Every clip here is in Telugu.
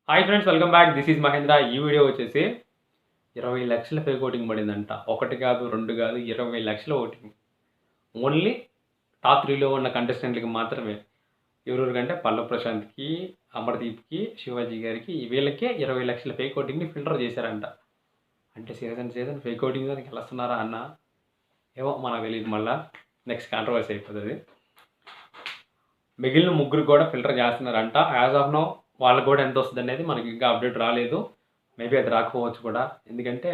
Hi friends, welcome back. This is Mahendra. ఈ వీడియో వచ్చేసి 20 లక్షల ఫేక్ ఓటింగ్ పడిందంట. ఒకటి కాదు, రెండు కాదు, 20 లక్షల ఓటింగ్. ఓన్లీ టాప్ 3లో ఉన్న కంటెస్టెంట్లకి మాత్రమే. ఎవరెవరికంటే పల్లవ్ ప్రశాంత్కి, అమర్దీప్కి, శివాజీ గారికి, వీళ్ళకే 20 లక్షల ఫేక్ ఓటింగ్ని ఫిల్టర్ చేశారంట. అంటే సీజన్ ఫేక్ ఓటింగ్ దానికి వెళ్ళొస్తున్నారా అన్న ఏమో మనకు తెలియదు. మళ్ళీ నెక్స్ట్ కాంట్రవర్సీ అయిపోతుంది. మిగిలిన ముగ్గురు కూడా ఫిల్టర్ చేస్తున్నారంట. యాజ్ ఆఫ్ నో వాళ్ళకి కూడా ఎంత వస్తుంది అనేది మనకి ఇంకా అప్డేట్ రాలేదు. మేబీ అది రాకపోవచ్చు కూడా, ఎందుకంటే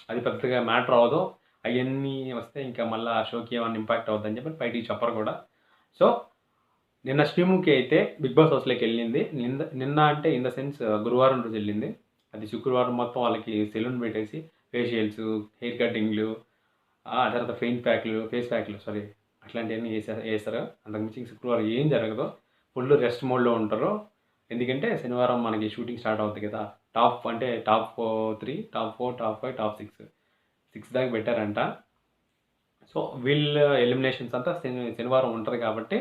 అది పెద్దగా మ్యాటర్ అవ్వదు. అవన్నీ వస్తే ఇంకా మళ్ళీ షోకి ఏమన్నా ఇంపాక్ట్ అవుతుందని చెప్పి బయటికి చెప్పరు కూడా. సో నిన్న శ్రీముఖి అయితే బిగ్ బాస్ హౌస్లోకి వెళ్ళింది. నిన్న అంటే ఇన్ ద సెన్స్ గురువారం రోజు వెళ్ళింది. అది శుక్రవారం మొత్తం వాళ్ళకి సెలూన్ పెట్టేసి ఫేషియల్స్, హెయిర్ కటింగ్లు, ఆ తర్వాత ఫేస్ ప్యాక్లు అట్లాంటివన్నీ వేస్తారు. అంతకుమించి శుక్రవారం ఏం జరగదు. ఫుల్ రెస్ట్ మోడ్లో ఉంటారు. ఎందుకంటే శనివారం మనకి షూటింగ్ స్టార్ట్ అవుతుంది కదా. టాప్ 3, టాప్ 4, టాప్ 5, టాప్ 6 దాకా పెట్టారంట. సో వీళ్ళ ఎలిమినేషన్స్ అంతా శనివారం ఉంటుంది కాబట్టి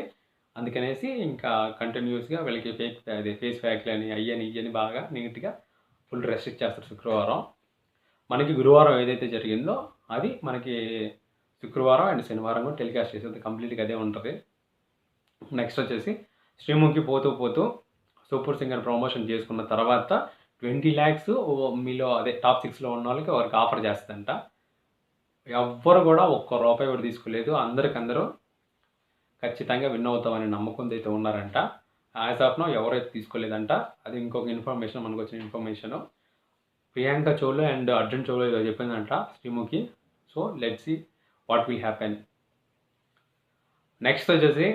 అందుకనేసి ఇంకా కంటిన్యూస్గా వీళ్ళకి ఫేస్ ప్యాక్లు అని ఇవని బాగా నీట్గా ఫుల్ రెస్ట్ ఇచ్చేస్తారు శుక్రవారం. మనకి గురువారం ఏదైతే జరిగిందో అది మనకి శుక్రవారం అండ్ శనివారం కూడా టెలికాస్ట్ చేసేది కంప్లీట్గా అదే ఉంటుంది. నెక్స్ట్ వచ్చేసి శ్రీముఖి పోతూ సూపర్ సింగర్ ప్రమోషన్ చేసుకున్న తర్వాత 20 lakhs మీలో అదే టాప్ 6లో ఉన్న వాళ్ళకి వారికి ఆఫర్ చేస్తుందంట. ఎవ్వరు కూడా ఒక్క రూపాయి కూడా తీసుకోలేదు. అందరికందరూ ఖచ్చితంగా విన్ అవుతామనే నమ్మకంతో అయితే ఉన్నారంట. యాజ్ ఆఫ్ నో ఎవరైతే తీసుకోలేదంట. అది ఇంకొక ఇన్ఫర్మేషన్, మనకు వచ్చిన ఇన్ఫర్మేషను. ప్రియాంక చోలో అండ్ అర్జున్ చోలో ఏదో చెప్పిందంట Sreemukhi. So let's see what will happen. Next వచ్చేసి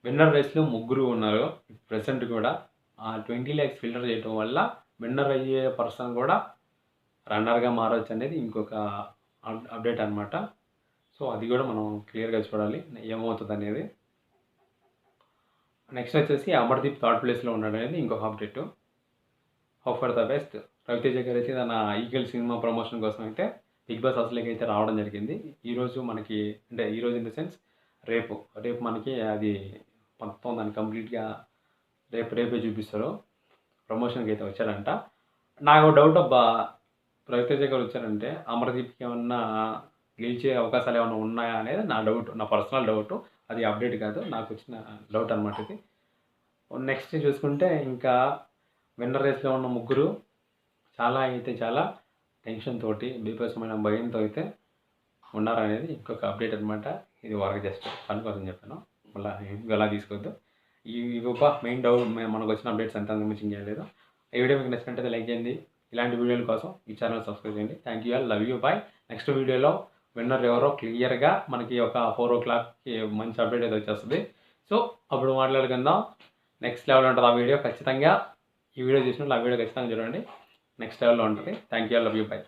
విన్నర్ రేస్లో ముగ్గురు ఉన్నారు ప్రెసెంట్ కూడా. ఆ 20 lakhs ఫిల్టర్ చేయడం వల్ల విన్నర్ అయ్యే పర్సన్ కూడా రన్నర్గా మారవచ్చు అనేది ఇంకొక అప్డేట్ అనమాట. సో అది కూడా మనం క్లియర్గా చూడాలి ఏమవుతుంది అనేది. నెక్స్ట్ వచ్చేసి అమర్దీప్ థర్డ్ ప్లేస్లో ఉన్నాడు అనేది ఇంకొక update. Hope for the best. Ravi Teja గారు అయితే తన ఈగల్ సినిమా ప్రమోషన్ కోసం అయితే బిగ్ బాస్ హౌస్లోకి అయితే రావడం జరిగింది. ఈరోజు మనకి అంటే ఈరోజు ఇన్ ద సెన్స్ రేపు మనకి అది మొత్తం దాన్ని కంప్లీట్గా రేపే చూపిస్తారు. ప్రమోషన్కి అయితే వచ్చారంట. నాకు డౌట్ అబ్బా, రవితేజ గారు వచ్చారంటే అమర్దీప్కి ఏమన్నా గెలిచే అవకాశాలు ఏమైనా ఉన్నాయా అనేది నా డౌట్, నా పర్సనల్ డౌట్. అది అప్డేట్ కాదు, నాకు వచ్చిన డౌట్ అనమాట ఇది. నెక్స్ట్ చూసుకుంటే ఇంకా విన్నర్ రేస్లో ఉన్న ముగ్గురు చాలా టెన్షన్ తోటి, బీభత్సమైన భయంతో అయితే ఉన్నారనేది ఇంకొక అప్డేట్ అనమాట. ఇది వరకు జస్ట్ ఫన్ కోసం చెప్పాను, మళ్ళీ ఎలా తీసుకోవద్దు. ఇవి మెయిన్ డౌట్, మనకు వచ్చిన అప్డేట్స్ అంతా మించి ఇంకేం. ఈ వీడియో మీకు నచ్చినట్టయితే లైక్ చేయండి. ఇలాంటి వీడియోల కోసం ఈ ఛానల్ సబ్స్క్రైబ్ చేయండి. Thank you all, love you, bye. Next వీడియోలో విన్నర్ ఎవరో క్లియర్గా మనకి ఒక 4 o'clockకి మంచి అప్డేట్ అయితే వచ్చేస్తుంది. సో అప్పుడు మాట్లాడుకుందాం. నెక్స్ట్ లెవెల్ ఉంటుంది ఆ వీడియో. ఖచ్చితంగా ఈ వీడియో చూసినట్లు ఆ వీడియో ఖచ్చితంగా చూడండి. నెక్స్ట్ లెవెల్లో ఉంటుంది. Thank you all, love you, bye.